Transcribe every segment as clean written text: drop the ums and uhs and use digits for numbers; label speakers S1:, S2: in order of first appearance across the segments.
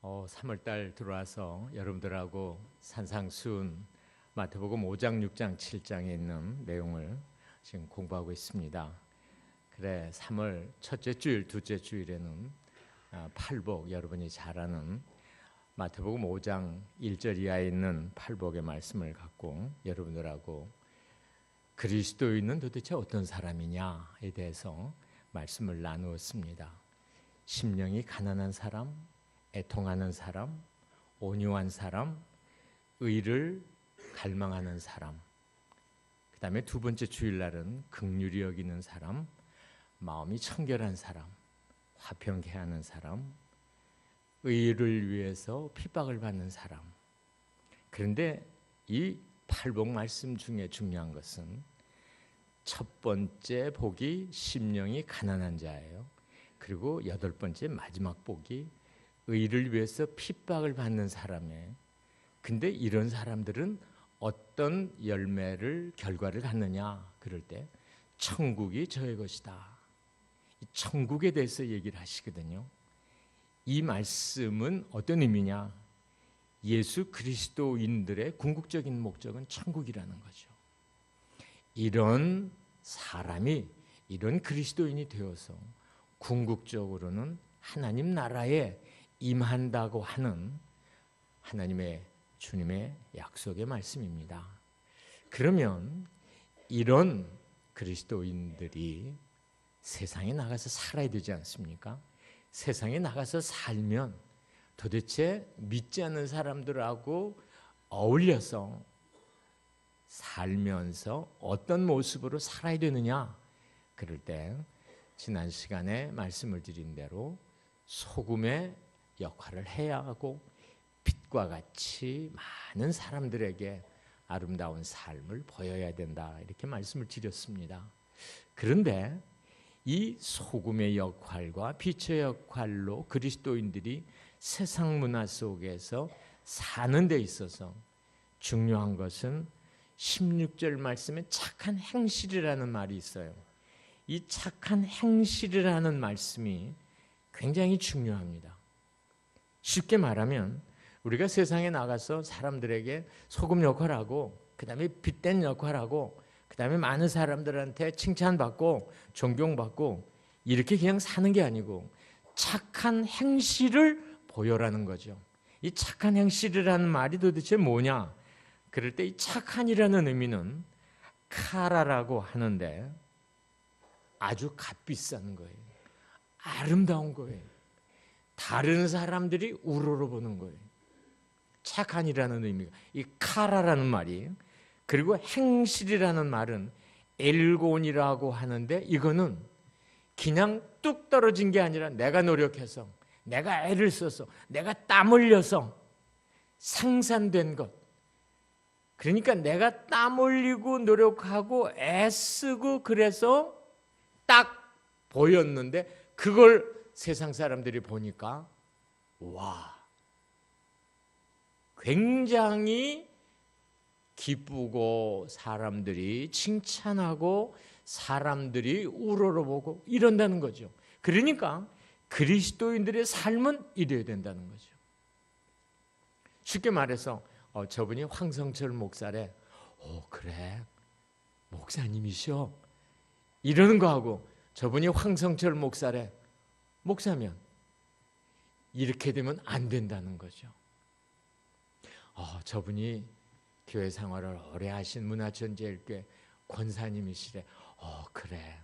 S1: 3월달 들어와서 여러분들하고 산상수훈 마태복음 5장, 6장, 7장에 있는 내용을 지금 공부하고 있습니다. 그래 3월 첫째 주일, 둘째 주일에는 팔복, 여러분이 잘 아는 마태복음 5장 1절 이하에 있는 팔복의 말씀을 갖고 여러분들하고 그리스도인은 도대체 어떤 사람이냐에 대해서 말씀을 나누었습니다. 심령이 가난한 사람, 애통하는 사람, 온유한 사람, 의를 갈망하는 사람, 그 다음에 두 번째 주일날은 긍휼히 여기는 사람, 마음이 청결한 사람, 화평케 하는 사람, 의를 위해서 핍박을 받는 사람. 그런데 이 팔복 말씀 중에 중요한 것은 첫 번째 복이 심령이 가난한 자예요. 그리고 여덟 번째 마지막 복이 의를 위해서 핍박을 받는 사람이에요. 근데 이런 사람들은 어떤 결과를 갖느냐 그럴 때 천국이 저의 것이다. 이 천국에 대해서 얘기를 하시거든요. 이 말씀은 어떤 의미냐? 예수 그리스도인들의 궁극적인 목적은 천국이라는 거죠. 이런 사람이, 이런 그리스도인이 되어서 궁극적으로는 하나님 나라에 임한다고 하는 하나님의 주님의 약속의 말씀입니다. 그러면 이런 그리스도인들이 세상에 나가서 살아야 되지 않습니까? 세상에 나가서 살면 도대체 믿지 않는 사람들하고 어울려서 살면서 어떤 모습으로 살아야 되느냐? 그럴 때 지난 시간에 말씀을 드린 대로 소금의 역할을 해야 하고 빛과 같이 많은 사람들에게 아름다운 삶을 보여야 된다, 이렇게 말씀을 드렸습니다. 그런데 이 소금의 역할과 빛의 역할로 그리스도인들이 세상 문화 속에서 사는 데 있어서 중요한 것은 16절 말씀에 착한 행실이라는 말이 있어요. 이 착한 행실이라는 말씀이 굉장히 중요합니다. 쉽게 말하면 우리가 세상에 나가서 사람들에게 소금 역할하고, 그 다음에 빛된 역할하고, 그 다음에 많은 사람들한테 칭찬받고 존경받고 이렇게 그냥 사는 게 아니고 착한 행실을 보여라는 거죠. 이 착한 행실이라는 말이 도대체 뭐냐? 그럴 때 이 착한이라는 의미는 카라라고 하는데 아주 값비싼 거예요. 아름다운 거예요. 다른 사람들이 우러러보는 거예요. 착한이라는 의미가 이 카라라는 말이, 그리고 행실이라는 말은 엘곤이라고 하는데 이거는 그냥 뚝 떨어진 게 아니라 내가 노력해서, 내가 애를 써서, 내가 땀 흘려서 생산된 것. 그러니까 내가 땀 흘리고 노력하고 애쓰고 그래서 딱 보였는데 그걸 세상 사람들이 보니까 와, 굉장히 기쁘고 사람들이 칭찬하고 사람들이 우러러보고 이런다는 거죠. 그러니까 그리스도인들의 삶은 이래야 된다는 거죠. 쉽게 말해서 저분이 황성철 목사래. 그래, 목사님이셔. 이러는 거하고 저분이 황성철 목사래. 목사면 이렇게 되면 안 된다는 거죠. 저분이 교회 생활을 오래 하신 문화전제일교회 권사님이시래. 그래,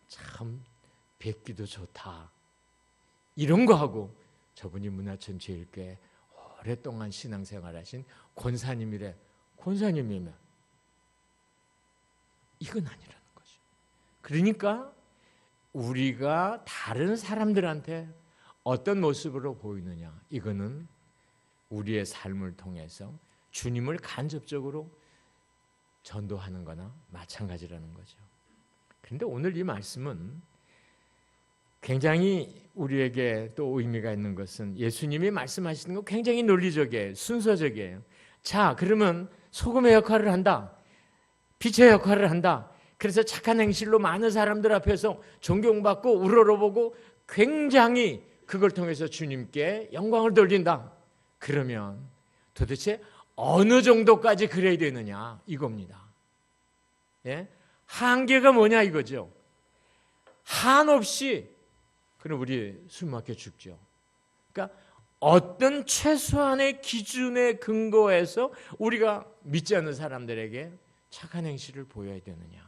S1: 참 뵙기도 좋다. 이런 거하고 저분이 문화전제일교회 오랫동안 신앙생활 하신 권사님이래. 권사님이면 이건 아니라는 거죠. 그러니까 우리가 다른 사람들한테 어떤 모습으로 보이느냐, 이거는 우리의 삶을 통해서 주님을 간접적으로 전도하는 거나 마찬가지라는 거죠. 그런데 오늘 이 말씀은 굉장히 우리에게 또 의미가 있는 것은 예수님이 말씀하시는 거 굉장히 논리적이에요. 순서적이에요. 자, 그러면 소금의 역할을 한다. 빛의 역할을 한다. 그래서 착한 행실로 많은 사람들 앞에서 존경받고 우러러보고 굉장히 그걸 통해서 주님께 영광을 돌린다. 그러면 도대체 어느 정도까지 그래야 되느냐 이겁니다. 예? 한계가 뭐냐 이거죠. 한없이 그럼 우리 숨 막혀 죽죠. 그러니까 어떤 최소한의 기준에 근거해서 우리가 믿지 않는 사람들에게 착한 행실을 보여야 되느냐.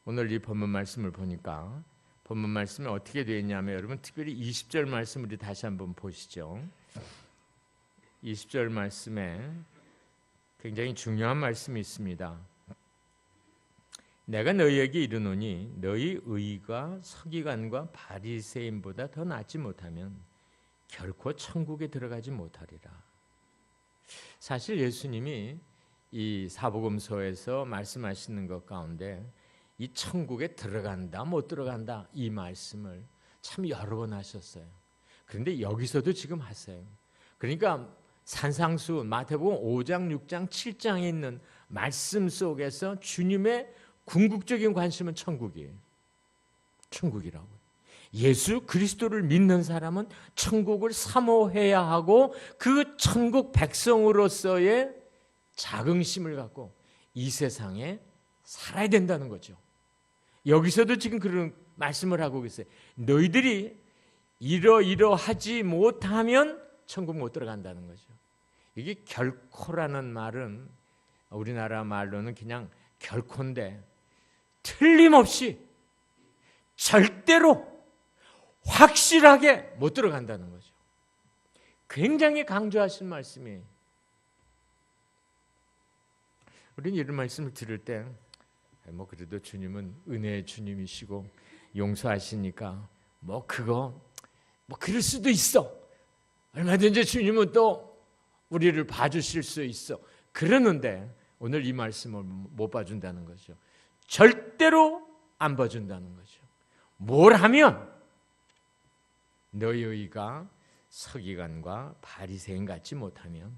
S1: 오늘 이 본문 말씀을 보니까 본문 말씀이 어떻게 되어 있냐면 여러분 특별히 20절 말씀 우리 다시 한번 보시죠. 20절 말씀에 굉장히 중요한 말씀이 있습니다. 내가 너희에게 이르노니 너희 의가 서기관과 바리새인보다 더 낫지 못하면 결코 천국에 들어가지 못하리라. 사실 예수님이 이 사복음서에서 말씀하시는 것 가운데 이 천국에 들어간다 못 들어간다 이 말씀을 참 여러 번 하셨어요. 그런데 여기서도 지금 하세요. 그러니까 산상수 마태복음 5장 6장 7장에 있는 말씀 속에서 주님의 궁극적인 관심은 천국이에요. 천국이라고. 예수 그리스도를 믿는 사람은 천국을 사모해야 하고 그 천국 백성으로서의 자긍심을 갖고 이 세상에 살아야 된다는 거죠. 여기서도 지금 그런 말씀을 하고 계세요. 너희들이 이러하지 못하면 천국 못 들어간다는 거죠. 이게 결코라는 말은 우리나라 말로는 그냥 결코인데 틀림없이 절대로 확실하게 못 들어간다는 거죠. 굉장히 강조하신 말씀이에요. 우리는 이런 말씀을 들을 때 뭐 그래도 주님은 은혜의 주님이시고 용서하시니까 뭐 그거 뭐 그럴 수도 있어. 얼마든지 주님은 또 우리를 봐주실 수 있어. 그러는데 오늘 이 말씀을 못 봐준다는 거죠. 절대로 안 봐준다는 거죠. 뭘 하면 너희 의가 서기관과 바리새인 같지 못하면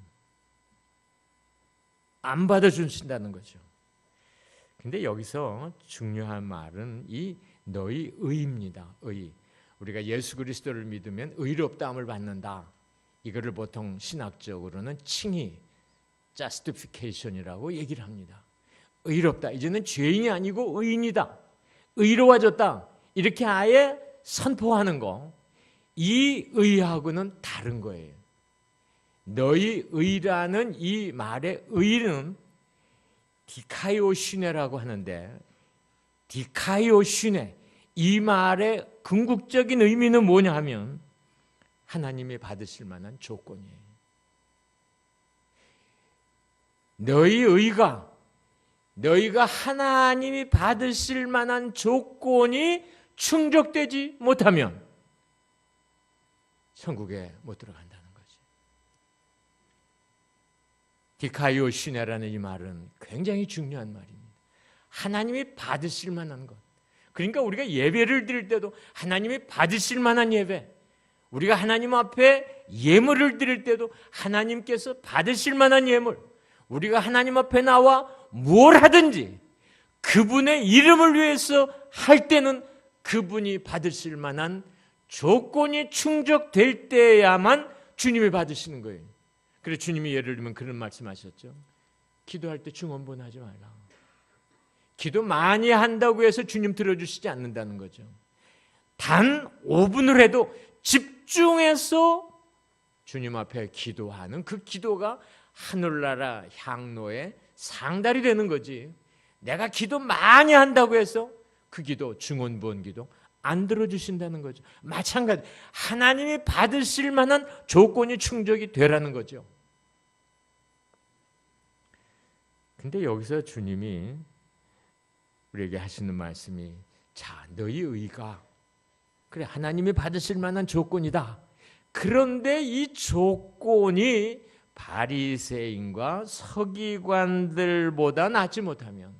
S1: 안 받아주신다는 거죠. 근데 여기서 중요한 말은 이 너희 의입니다. 의. 우리가 예수 그리스도를 믿으면 의롭다함을 받는다. 이거를 보통 신학적으로는 칭의, justification이라고 얘기를 합니다. 의롭다. 이제는 죄인이 아니고 의인이다. 의로워졌다. 이렇게 아예 선포하는 거. 이 의하고는 다른 거예요. 너희 의라는 이 말의 의는 디카이오시네라고 하는데 디카이오시네 이 말의 궁극적인 의미는 뭐냐 하면 하나님이 받으실 만한 조건이에요. 너희가 하나님이 받으실 만한 조건이 충족되지 못하면 천국에 못 들어간다는 거지. 디카이오시네라는 이 말은 굉장히 중요한 말입니다. 하나님이 받으실 만한 것. 그러니까 우리가 예배를 드릴 때도 하나님이 받으실 만한 예배, 우리가 하나님 앞에 예물을 드릴 때도 하나님께서 받으실 만한 예물, 우리가 하나님 앞에 나와 뭘 하든지 그분의 이름을 위해서 할 때는 그분이 받으실 만한 조건이 충족될 때야만 주님이 받으시는 거예요. 그래서 주님이 예를 들면 그런 말씀하셨죠. 기도할 때 중언부언하지 말라. 기도 많이 한다고 해서 주님 들어주시지 않는다는 거죠. 단 5분을 해도 집중해서 주님 앞에 기도하는 그 기도가 하늘나라 향로의 상달이 되는 거지. 내가 기도 많이 한다고 해서 그 기도, 중언부언 기도 안 들어주신다는 거죠. 마찬가지 하나님이 받으실 만한 조건이 충족이 되라는 거죠. 근데 여기서 주님이 우리에게 하시는 말씀이 자, 너희 의가 그래 하나님이 받으실 만한 조건이다. 그런데 이 조건이 바리새인과 서기관들보다 낫지 못하면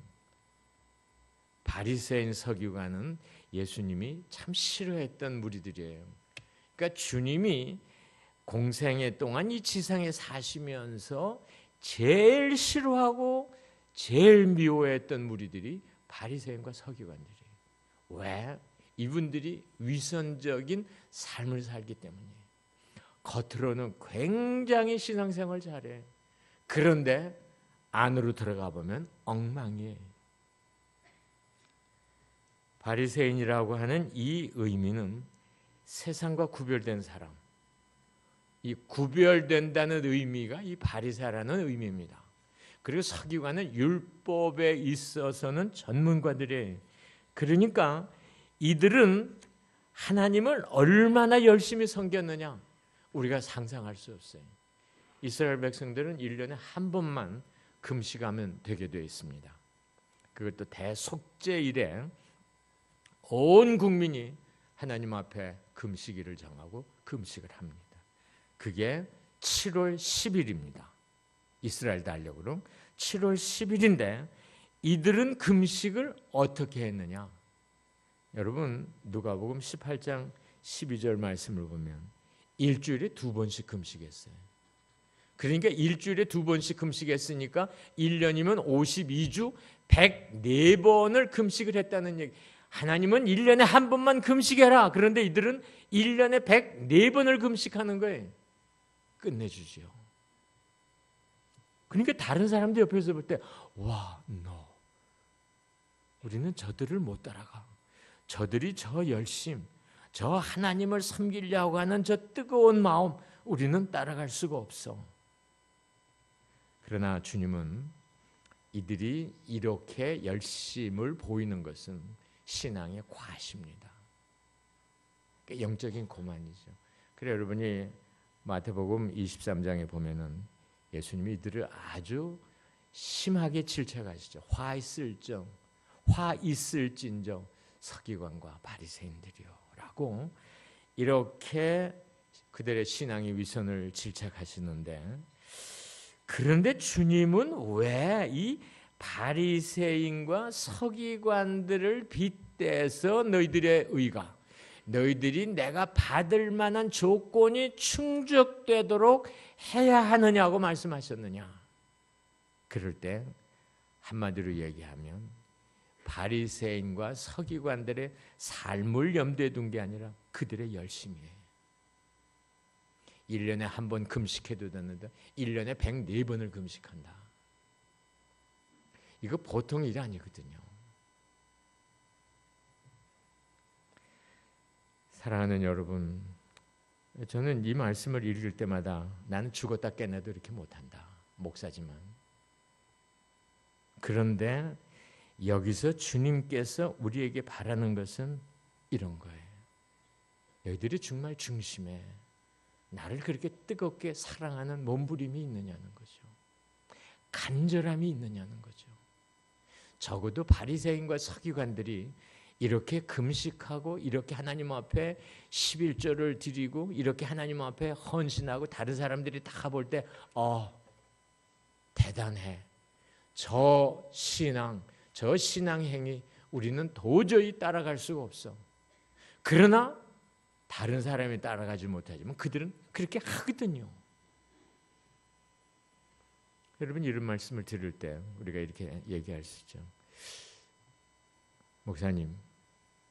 S1: 바리새인 서기관은 예수님이 참 싫어했던 무리들이에요. 그러니까 주님이 공생애 동안 이 지상에 사시면서 제일 싫어하고 제일 미워했던 무리들이 바리새인과 서기관들이에요. 왜? 이분들이 위선적인 삶을 살기 때문이에요. 겉으로는 굉장히 신앙생활 잘해. 그런데 안으로 들어가 보면 엉망이에요. 바리새인이라고 하는 이 의미는 세상과 구별된 사람, 이 구별된다는 의미가 이 바리새라는 의미입니다. 그리고 서기관은 율법에 있어서는 전문가들이에요. 그러니까 이들은 하나님을 얼마나 열심히 섬겼느냐 우리가 상상할 수 없어요. 이스라엘 백성들은 1년에 한 번만 금식하면 되게 되어 있습니다. 그것도 대속죄일에 온 국민이 하나님 앞에 금식일을 정하고 금식을 합니다. 그게 7월 10일입니다. 이스라엘 달력으로 7월 10일인데 이들은 금식을 어떻게 했느냐? 여러분 누가복음 18장 12절 말씀을 보면 일주일에 2번씩 금식했어요. 그러니까 일주일에 2번씩 금식했으니까 1년이면 52주 104번을 금식을 했다는 얘기. 하나님은 1년에 한 번만 금식해라. 그런데 이들은 1년에 104번을 금식하는 거예요. 끝내주지요. 그러니까 다른 사람들 옆에서 볼 때 와, 우리는 저들을 못 따라가. 저들이 저 열심, 저 하나님을 섬기려고 하는 저 뜨거운 마음 우리는 따라갈 수가 없어. 그러나 주님은 이들이 이렇게 열심을 보이는 것은 신앙의 과시입니다. 영적인 고만이죠. 그래 여러분이 마태복음 23장에 보면은 예수님이 이들을 아주 심하게 질책하시죠. 화 있을진저 서기관과 바리새인들이요라고 이렇게 그들의 신앙의 위선을 질책하시는데, 그런데 주님은 왜 이 바리새인과 서기관들을 빗대서 너희들의 의가, 너희들이 내가 받을 만한 조건이 충족되도록 해야 하느냐고 말씀하셨느냐? 그럴 때 한마디로 얘기하면 바리새인과 서기관들의 삶을 염두에 둔 게 아니라 그들의 열심이에요. 1년에 한 번 금식해도 되는데 1년에 104번을 금식한다. 이거 보통 일이 아니거든요. 사랑하는 여러분, 저는 이 말씀을 읽을 때마다 나는 죽었다 깨어나도 이렇게 못한다. 목사지만. 그런데 여기서 주님께서 우리에게 바라는 것은 이런 거예요. 너희들이 정말 중심에 나를 그렇게 뜨겁게 사랑하는 몸부림이 있느냐는 거죠. 간절함이 있느냐는 거죠. 적어도 바리새인과 서기관들이 이렇게 금식하고 이렇게 하나님 앞에 11조를 드리고 이렇게 하나님 앞에 헌신하고 다른 사람들이 다 볼 때 대단해. 저 신앙, 저 신앙행위 우리는 도저히 따라갈 수가 없어. 그러나 다른 사람이 따라가지 못하지만 그들은 그렇게 하거든요. 여러분 이런 말씀을 들을 때 우리가 이렇게 얘기할 수 있죠. 목사님,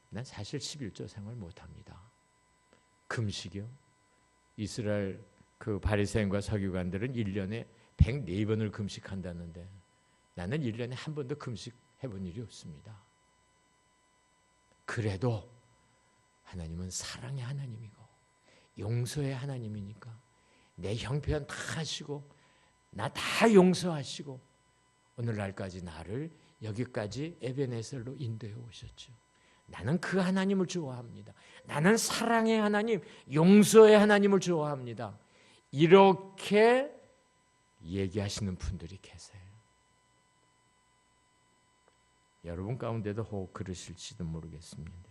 S1: 난 사실 11조 생활 못합니다. 금식이요? 이스라엘 그 바리새인과 서기관들은 1년에 104번을 금식한다는데 나는 1년에 한 번도 금식해 본 일이 없습니다. 그래도 하나님은 사랑의 하나님이고 용서의 하나님이니까 내 형편 다 하시고 나 다 용서하시고 오늘날까지 나를 여기까지 에베네셀로 인도해 오셨죠. 나는 그 하나님을 좋아합니다. 나는 사랑의 하나님, 용서의 하나님을 좋아합니다. 이렇게 얘기하시는 분들이 계세요. 여러분 가운데도 혹 그러실지도 모르겠습니다.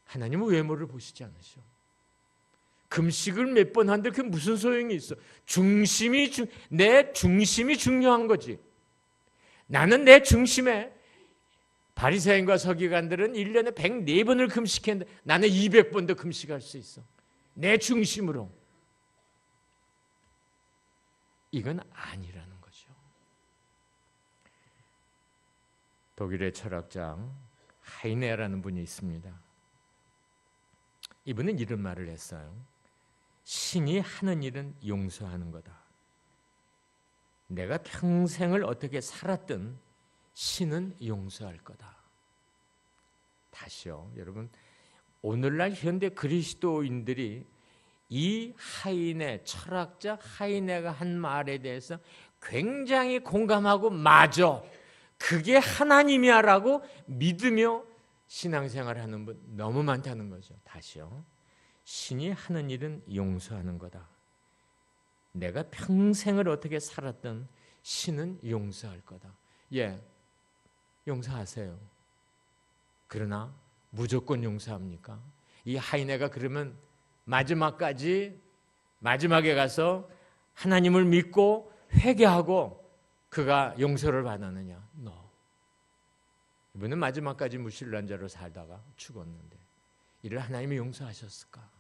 S1: 하나님은 외모를 보시지 않으셔. 금식을 몇 번 한들 그게 무슨 소용이 있어? 내 중심이 중요한 거지. 나는 내 중심에 바리새인과 서기관들은 1년에 104번을 금식했는데 나는 200번도 금식할 수 있어. 내 중심으로. 이건 아니라는 거죠. 독일의 철학자 하이네라는 분이 있습니다. 이분은 이런 말을 했어요. 신이 하는 일은 용서하는 거다. 내가 평생을 어떻게 살았든 신은 용서할 거다. 다시요, 여러분, 오늘날 현대 그리스도인들이 이 하이네, 철학자 하이네가 한 말에 대해서 굉장히 공감하고 맞아, 그게 하나님이야 라고 믿으며 신앙생활하는 분 너무 많다는 거죠. 다시요, 신이 하는 일은 용서하는 거다. 내가 평생을 어떻게 살았든 신은 용서할 거다. 예, 용서하세요. 그러나 무조건 용서합니까? 이 하이네가 그러면 마지막에 가서 하나님을 믿고 회개하고 그가 용서를 받았느냐? No. 이분은 마지막까지 무신론자로 살다가 죽었는데 이를 하나님이 용서하셨을까?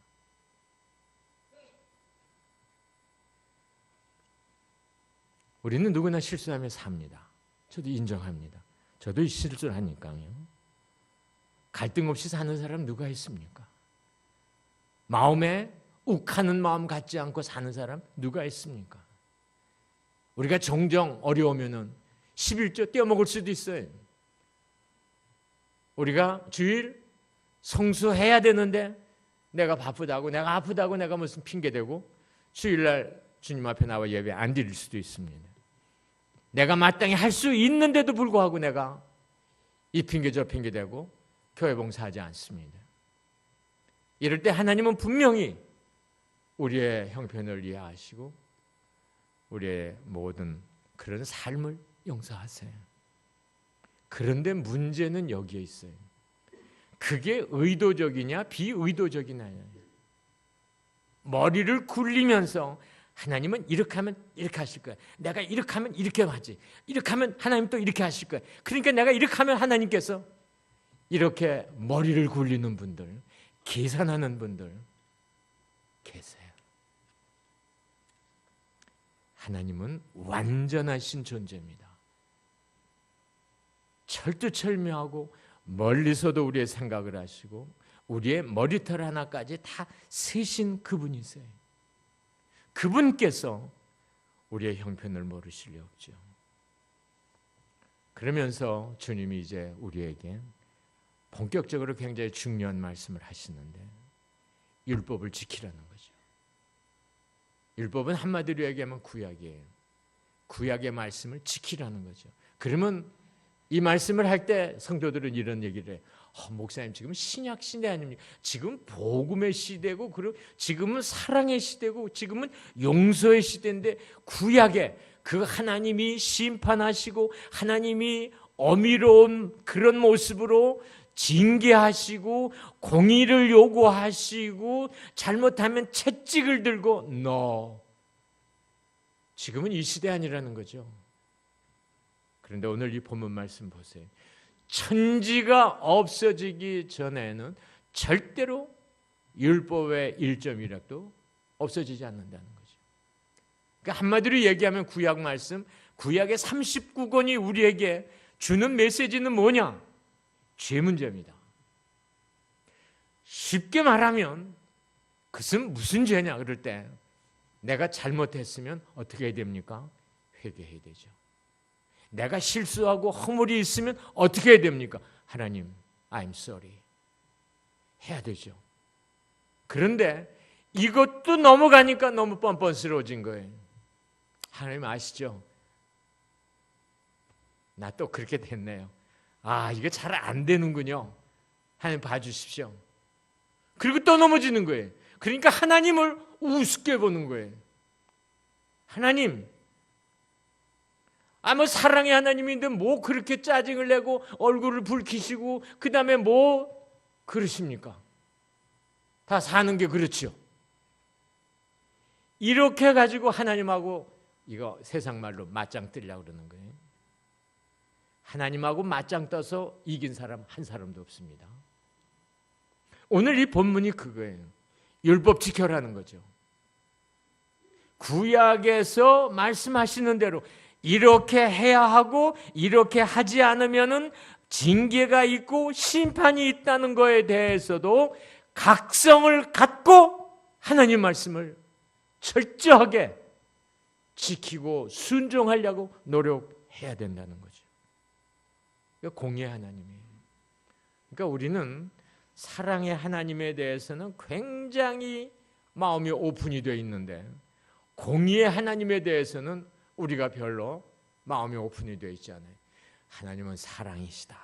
S1: 우리는 누구나 실수하며 삽니다. 저도 인정합니다. 저도 실수를 하니까요. 갈등 없이 사는 사람 누가 있습니까? 마음에 욱하는 마음 갖지 않고 사는 사람 누가 있습니까? 우리가 종종 어려우면은 11조 떼어먹을 수도 있어요. 우리가 주일 성수해야 되는데 내가 바쁘다고, 내가 아프다고 내가 무슨 핑계대고 주일날 주님 앞에 나와 예배 안 드릴 수도 있습니다. 내가 마땅히 할 수 있는데도 불구하고 내가 이 핑계 저 핑계 대고 교회 봉사하지 않습니다. 이럴 때 하나님은 분명히 우리의 형편을 이해하시고 우리의 모든 그런 삶을 용서하세요. 그런데 문제는 여기에 있어요. 그게 의도적이냐 비의도적이냐예요. 머리를 굴리면서 하나님은 이렇게 하면 이렇게 하실 거야. 내가 이렇게 하면 이렇게 하지. 이렇게 하면 하나님 또 이렇게 하실 거야. 그러니까 내가 이렇게 하면 하나님께서 이렇게 머리를 굴리는 분들, 계산하는 분들 계세요. 하나님은 완전하신 존재입니다. 철두철미하고 멀리서도 우리의 생각을 하시고 우리의 머리털 하나까지 다 세신 그분이세요. 그분께서 우리의 형편을 모르실 리 없죠. 그러면서 주님이 이제 우리에게 본격적으로 굉장히 중요한 말씀을 하시는데 율법을 지키라는 거죠. 율법은 한마디로 얘기하면 구약이에요. 구약의 말씀을 지키라는 거죠. 그러면 이 말씀을 할 때 성도들은 이런 얘기를 해요. 목사님 지금 신약 시대 아닙니까? 지금 복음의 시대고 그리고 지금은 사랑의 시대고 지금은 용서의 시대인데 구약에 그 하나님이 심판하시고 하나님이 어미로운 그런 모습으로 징계하시고 공의를 요구하시고 잘못하면 채찍을 들고 너 지금은 이 시대 아니라는 거죠. 그런데 오늘 이 본문 말씀 보세요. 천지가 없어지기 전에는 절대로 율법의 1.1획도 없어지지 않는다는 거죠. 그러니까 한마디로 얘기하면 구약 말씀, 구약의 39권이 우리에게 주는 메시지는 뭐냐? 죄 문제입니다. 쉽게 말하면 그것은 무슨 죄냐 그럴 때 내가 잘못했으면 어떻게 해야 됩니까? 회개해야 되죠. 내가 실수하고 허물이 있으면 어떻게 해야 됩니까? 하나님, I'm sorry. 해야 되죠. 그런데 이것도 넘어가니까 너무 뻔뻔스러워진 거예요. 하나님 아시죠? 나 또 그렇게 됐네요. 이게 잘 안 되는군요. 하나님 봐주십시오. 그리고 또 넘어지는 거예요. 그러니까 하나님을 우습게 보는 거예요. 하나님, 뭐 사랑의 하나님인데 뭐 그렇게 짜증을 내고 얼굴을 붉히시고 그 다음에 뭐 그러십니까? 다 사는 게 그렇죠. 이렇게 가지고 하나님하고 이거 세상 말로 맞짱 뜨려고 그러는 거예요. 하나님하고 맞짱 떠서 이긴 사람 한 사람도 없습니다. 오늘 이 본문이 그거예요. 율법 지켜라는 거죠. 구약에서 말씀하시는 대로 이렇게 해야 하고 이렇게 하지 않으면은 징계가 있고 심판이 있다는 것에 대해서도 각성을 갖고 하나님 말씀을 철저하게 지키고 순종하려고 노력해야 된다는 거죠. 그러니까 공의의 하나님이에요. 그러니까 우리는 사랑의 하나님에 대해서는 굉장히 마음이 오픈이 되어 있는데 공의의 하나님에 대해서는 우리가 별로 마음이 오픈이 되어 있지 않아요. 하나님은 사랑이시다.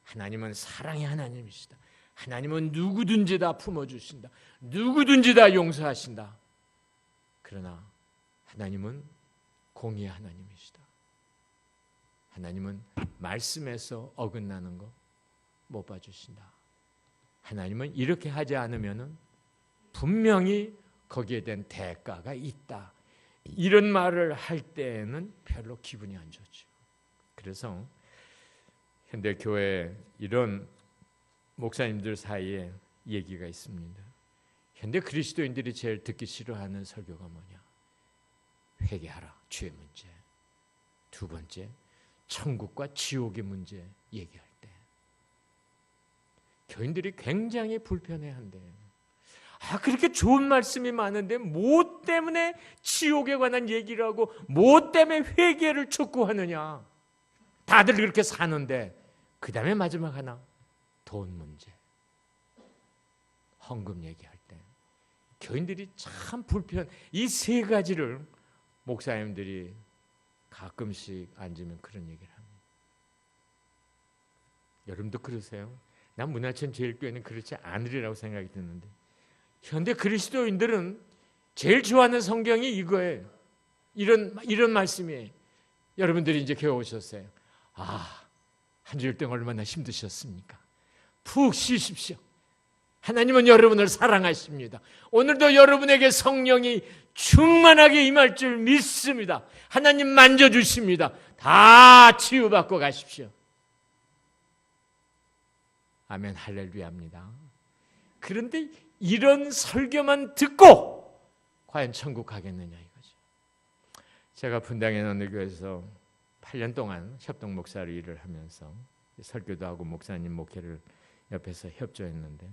S1: 하나님은 사랑의 하나님이시다. 하나님은 누구든지 다 품어주신다. 누구든지 다 용서하신다. 그러나 하나님은 공의의 하나님이시다. 하나님은 말씀에서 어긋나는 거 못 봐주신다. 하나님은 이렇게 하지 않으면 분명히 거기에 대한 대가가 있다. 이런 말을 할 때에는 별로 기분이 안 좋죠. 그래서 현대 교회에 이런 목사님들 사이에 얘기가 있습니다. 현대 그리스도인들이 제일 듣기 싫어하는 설교가 뭐냐? 회개하라, 죄의 문제. 두 번째, 천국과 지옥의 문제 얘기할 때 교인들이 굉장히 불편해한대요. 그렇게 좋은 말씀이 많은데 뭐 때문에 지옥에 관한 얘기를 하고 뭐 때문에 회개를 촉구하느냐? 다들 그렇게 사는데 그 다음에 마지막 하나, 돈 문제. 헌금 얘기할 때 교인들이 참 불편. 이 세 가지를 목사님들이 가끔씩 앉으면 그런 얘기를 합니다. 여러분도 그러세요? 난 문화천 제일교회는 그렇지 않으리라고 생각이 드는데 현대 그리스도인들은 제일 좋아하는 성경이 이거예요. 이런 말씀이에요. 여러분들이 이제 교회 오셨어요. 한 주일 동안 얼마나 힘드셨습니까? 푹 쉬십시오. 하나님은 여러분을 사랑하십니다. 오늘도 여러분에게 성령이 충만하게 임할 줄 믿습니다. 하나님 만져주십니다. 다 치유받고 가십시오. 아멘, 할렐루야입니다. 그런데 이런 설교만 듣고 과연 천국 가겠느냐 이거죠. 제가 분당의 어느 교회에서 8년 동안 협동 목사로 일을 하면서 설교도 하고 목사님 목회를 옆에서 협조했는데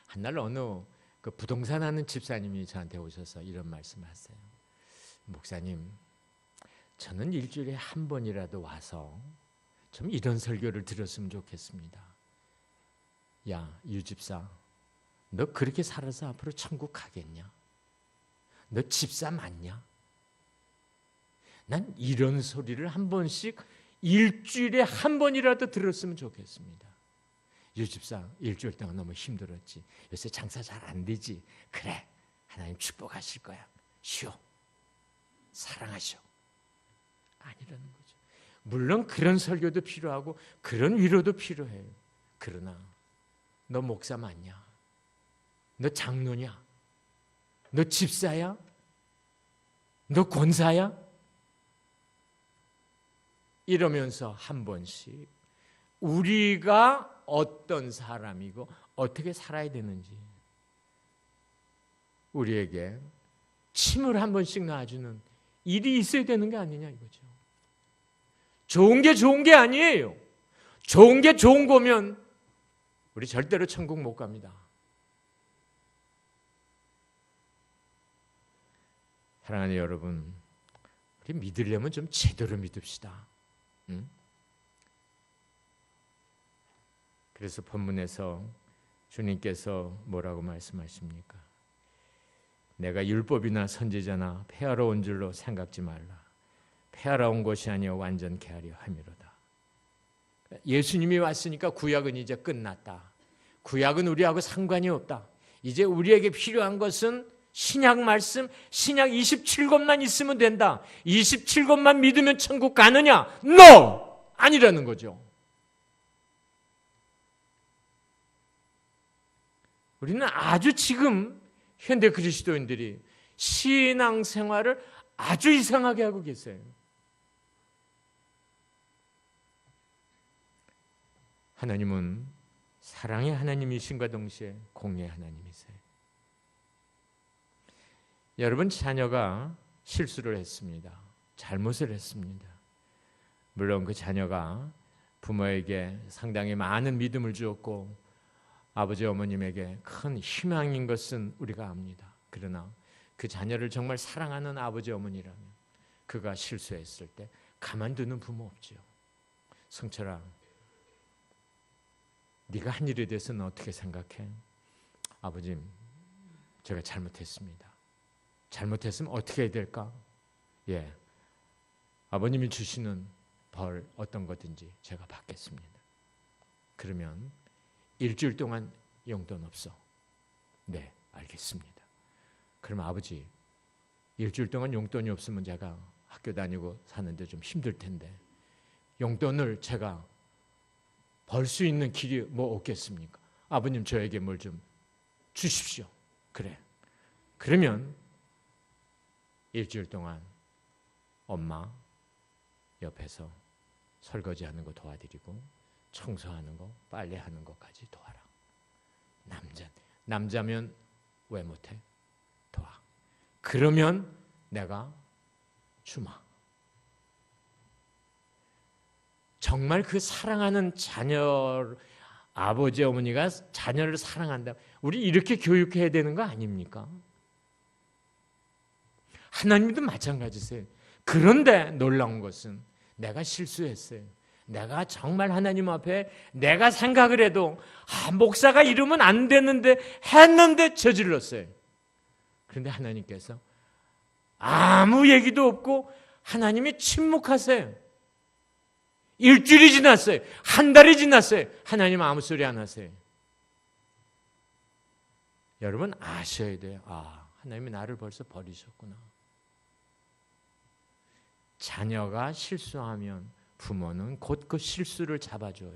S1: 한날 어느 그 부동산 하는 집사님이 저한테 오셔서 이런 말씀을 하세요. 목사님, 저는 일주일에 한 번이라도 와서 좀 이런 설교를 들었으면 좋겠습니다. 야, 유 집사, 너 그렇게 살아서 앞으로 천국 가겠냐? 너 집사 맞냐? 난 이런 소리를 한 번씩 일주일에 한 번이라도 들었으면 좋겠습니다. 유 집사, 일주일 동안 너무 힘들었지. 요새 장사 잘 안 되지. 그래, 하나님 축복하실 거야. 쉬어. 사랑하셔. 아니라는 거죠. 물론 그런 설교도 필요하고 그런 위로도 필요해요. 그러나 너 목사 맞냐? 너 장로냐? 너 집사야? 너 권사야? 이러면서 한 번씩 우리가 어떤 사람이고 어떻게 살아야 되는지 우리에게 침을 한 번씩 놔주는 일이 있어야 되는 게 아니냐 이거죠. 좋은 게 좋은 게 아니에요. 좋은 게 좋은 거면 우리 절대로 천국 못 갑니다. 사랑하는 여러분, 우리 믿으려면 좀 제대로 믿읍시다. 응? 그래서 본문에서 주님께서 뭐라고 말씀하십니까? 내가 율법이나 선지자나 폐하러 온 줄로 생각지 말라. 폐하러 온 것이 아니여 완전케 하려 함이로다. 예수님이 왔으니까 구약은 이제 끝났다. 구약은 우리하고 상관이 없다. 이제 우리에게 필요한 것은 신약 말씀, 신약 27권만 있으면 된다. 27권만 믿으면 천국 가느냐? No! 아니라는 거죠. 우리는 아주 지금 현대 그리스도인들이 신앙생활을 아주 이상하게 하고 계세요. 하나님은 사랑의 하나님이신과 동시에 공의의 하나님이세요. 여러분, 자녀가 실수를 했습니다. 잘못을 했습니다. 물론 그 자녀가 부모에게 상당히 많은 믿음을 주었고 아버지 어머님에게 큰 희망인 것은 우리가 압니다. 그러나 그 자녀를 정말 사랑하는 아버지 어머니라면 그가 실수했을 때 가만두는 부모 없지요. 성철아, 네가 한 일에 대해서는 어떻게 생각해? 아버님, 제가 잘못했습니다. 잘못했으면 어떻게 해야 될까? 예, 아버님이 주시는 벌 어떤 거든지 제가 받겠습니다. 그러면 일주일 동안 용돈 없어. 네, 알겠습니다. 그럼 아버지, 일주일 동안 용돈이 없으면 제가 학교 다니고 사는데 좀 힘들 텐데 용돈을 제가 벌 수 있는 길이 뭐 없겠습니까? 아버님, 저에게 뭘 좀 주십시오. 그래. 그러면 일주일 동안 엄마 옆에서 설거지하는 거 도와드리고 청소하는 거, 빨래하는 것까지 도와라. 남자면 왜 못해? 도와. 그러면 내가 주마. 정말 그 사랑하는 자녀, 아버지 어머니가 자녀를 사랑한다. 우리 이렇게 교육해야 되는 거 아닙니까? 하나님도 마찬가지세요. 그런데 놀라운 것은 내가 실수했어요. 내가 정말 하나님 앞에 내가 생각을 해도 목사가 이러면 안 되는데 했는데 저질렀어요. 그런데 하나님께서 아무 얘기도 없고 하나님이 침묵하세요. 일주일이 지났어요. 한 달이 지났어요. 하나님 아무 소리 안 하세요. 여러분 아셔야 돼요. 하나님이 나를 벌써 버리셨구나. 자녀가 실수하면 부모는 곧 그 실수를 잡아줘요.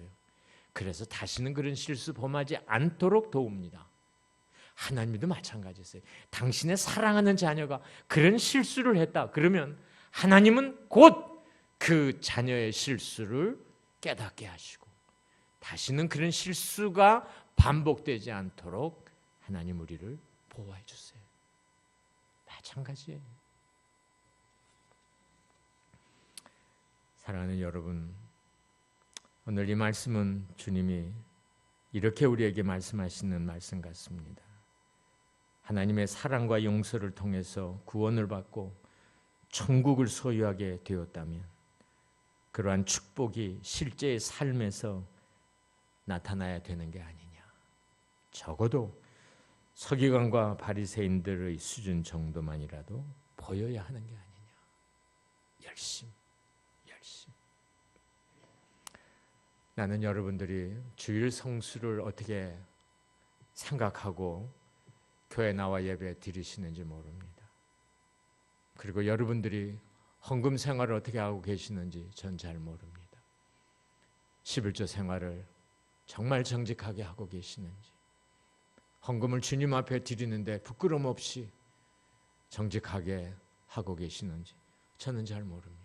S1: 그래서 다시는 그런 실수 범하지 않도록 도웁니다. 하나님도 마찬가지였어요. 당신의 사랑하는 자녀가 그런 실수를 했다. 그러면 하나님은 곧 그 자녀의 실수를 깨닫게 하시고 다시는 그런 실수가 반복되지 않도록 하나님 우리를 보호해 주세요. 마찬가지예요. 사랑하는 여러분, 오늘 이 말씀은 주님이 이렇게 우리에게 말씀하시는 말씀 같습니다. 하나님의 사랑과 용서를 통해서 구원을 받고 천국을 소유하게 되었다면 그러한 축복이 실제의 삶에서 나타나야 되는 게 아니냐. 적어도 서기관과 바리새인들의 수준 정도만이라도 보여야 하는 게 아니냐. 열심. 나는 여러분들이 주일 성수를 어떻게 생각하고 교회 나와 예배 드리시는지 모릅니다. 그리고 여러분들이 헌금 생활을 어떻게 하고 계시는지 전 잘 모릅니다. 11조 생활을 정말 정직하게 하고 계시는지, 헌금을 주님 앞에 드리는데 부끄럼 없이 정직하게 하고 계시는지 저는 잘 모릅니다.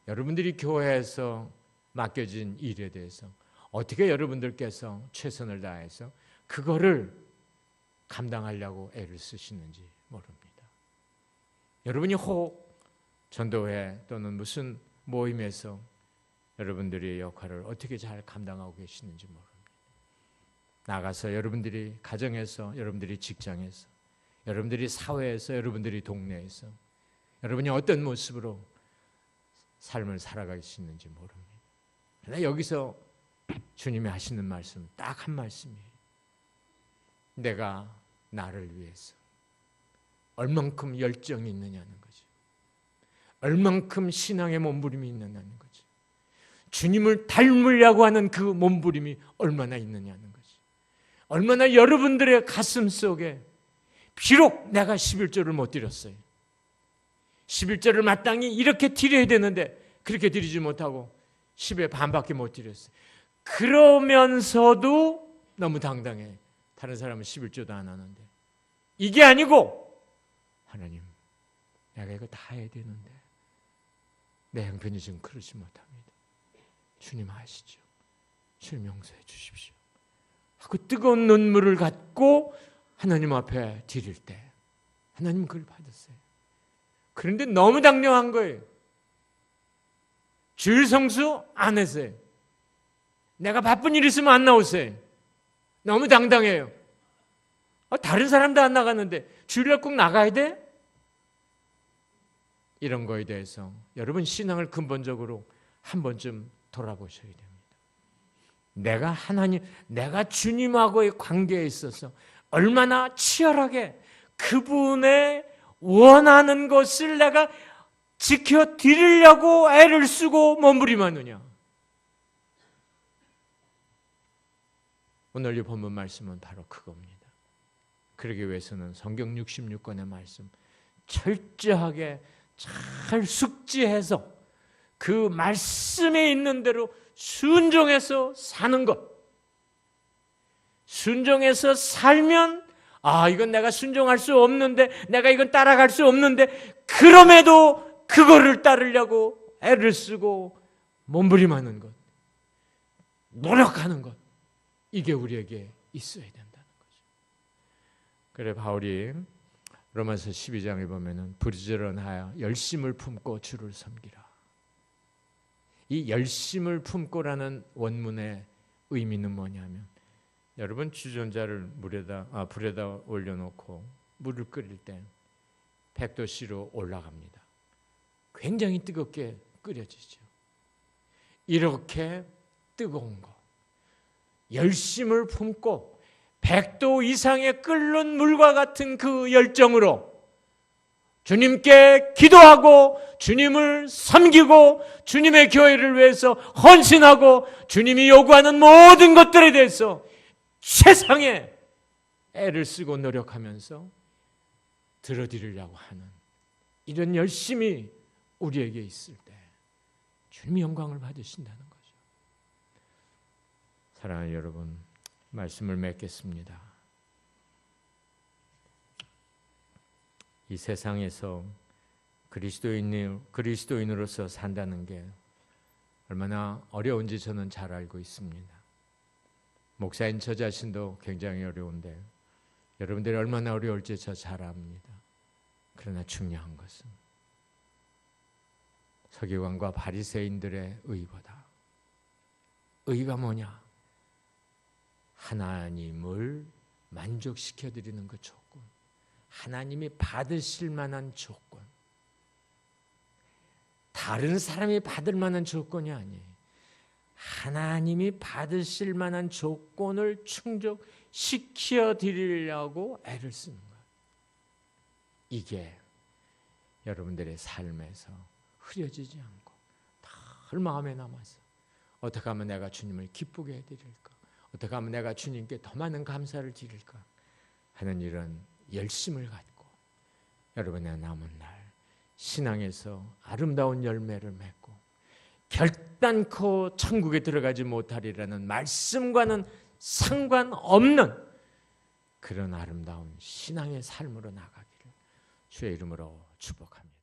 S1: 여러분들이 교회에서 맡겨진 일에 대해서 어떻게 여러분들께서 최선을 다해서 그거를 감당하려고 애를 쓰시는지 모릅니다. 여러분이 혹 전도회 또는 무슨 모임에서 여러분들의 역할을 어떻게 잘 감당하고 계시는지 모릅니다. 나가서 여러분들이 가정에서, 여러분들이 직장에서, 여러분들이 사회에서, 여러분들이 동네에서 여러분이 어떤 모습으로 삶을 살아가시는지 모릅니다. 그러나 여기서 주님이 하시는 말씀 딱 한 말씀이에요. 내가 나를 위해서 얼만큼 열정이 있느냐는 거죠. 얼만큼 신앙의 몸부림이 있느냐는 거죠. 주님을 닮으려고 하는 그 몸부림이 얼마나 있느냐는 거죠. 얼마나 여러분들의 가슴 속에 비록 내가 11조를 못 드렸어요. 11조를 마땅히 이렇게 드려야 되는데 그렇게 드리지 못하고 10의 반밖에 못 드렸어요. 그러면서도 너무 당당해. 다른 사람은 11조도 안 하는데. 이게 아니고 하나님, 내가 이거 다 해야 되는데 내 형편이 지금 그러지 못합니다. 주님 아시죠? 주님 용서해 주십시오. 하고 뜨거운 눈물을 갖고 하나님 앞에 드릴 때 하나님 그걸 받으세요. 그런데 너무 당뇨한 거예요. 주일 성수 안 했어요. 내가 바쁜 일 있으면 안 나오세요. 너무 당당해요. 다른 사람도 안 나가는데 주일날 꼭 나가야 돼? 이런 거에 대해서 여러분 신앙을 근본적으로 한 번쯤 돌아보셔야 됩니다. 내가 주님하고의 관계에 있어서 얼마나 치열하게 그분의 원하는 것을 내가 지켜드리려고 애를 쓰고 몸부림하느냐. 오늘 이 본문 말씀은 바로 그겁니다. 그러기 위해서는 성경 66권의 말씀 철저하게 잘 숙지해서 그 말씀에 있는 대로 순종해서 사는 것. 순종해서 살면 이건 내가 순종할 수 없는데, 내가 이건 따라갈 수 없는데, 그럼에도 그거를 따르려고 애를 쓰고 몸부림하는 것, 노력하는 것, 이게 우리에게 있어야 된다는 거죠. 그래 바울이 로마서 12장에 보면은 부지런하여 열심을 품고 주를 섬기라. 이 열심을 품고라는 원문의 의미는 뭐냐면, 여러분 주전자를 불에다 올려놓고 물을 끓일 때 100도씨로 올라갑니다. 굉장히 뜨겁게 끓여지죠. 이렇게 뜨거운 거, 열심을 품고 100도 이상의 끓는 물과 같은 그 열정으로 주님께 기도하고 주님을 섬기고 주님의 교회를 위해서 헌신하고 주님이 요구하는 모든 것들에 대해서 최상의 애를 쓰고 노력하면서 들어드리려고 하는 이런 열심이 우리에게 있을 때 주님이 영광을 받으신다는 거죠. 사랑하는 여러분, 말씀을 맺겠습니다. 이 세상에서 그리스도인으로서 산다는 게 얼마나 어려운지 저는 잘 알고 있습니다. 목사인 저 자신도 굉장히 어려운데 여러분들이 얼마나 어려울지 저 잘 압니다. 그러나 중요한 것은 서기관과 바리새인들의 의보다 의가 뭐냐? 하나님을 만족시켜드리는 그 조건, 하나님이 받으실 만한 조건, 다른 사람이 받을 만한 조건이 아니에요. 하나님이 받으실 만한 조건을 충족시켜 드리려고 애를 쓰는 거예요. 이게 여러분들의 삶에서 흐려지지 않고 늘 마음에 남아서 어떻게 하면 내가 주님을 기쁘게 해드릴까, 어떻게 하면 내가 주님께 더 많은 감사를 드릴까 하는 이런 열심을 갖고 여러분의 남은 날 신앙에서 아름다운 열매를 맺고 결단코 천국에 들어가지 못하리라는 말씀과는 상관없는 그런 아름다운 신앙의 삶으로 나가기를 주의 이름으로 축복합니다.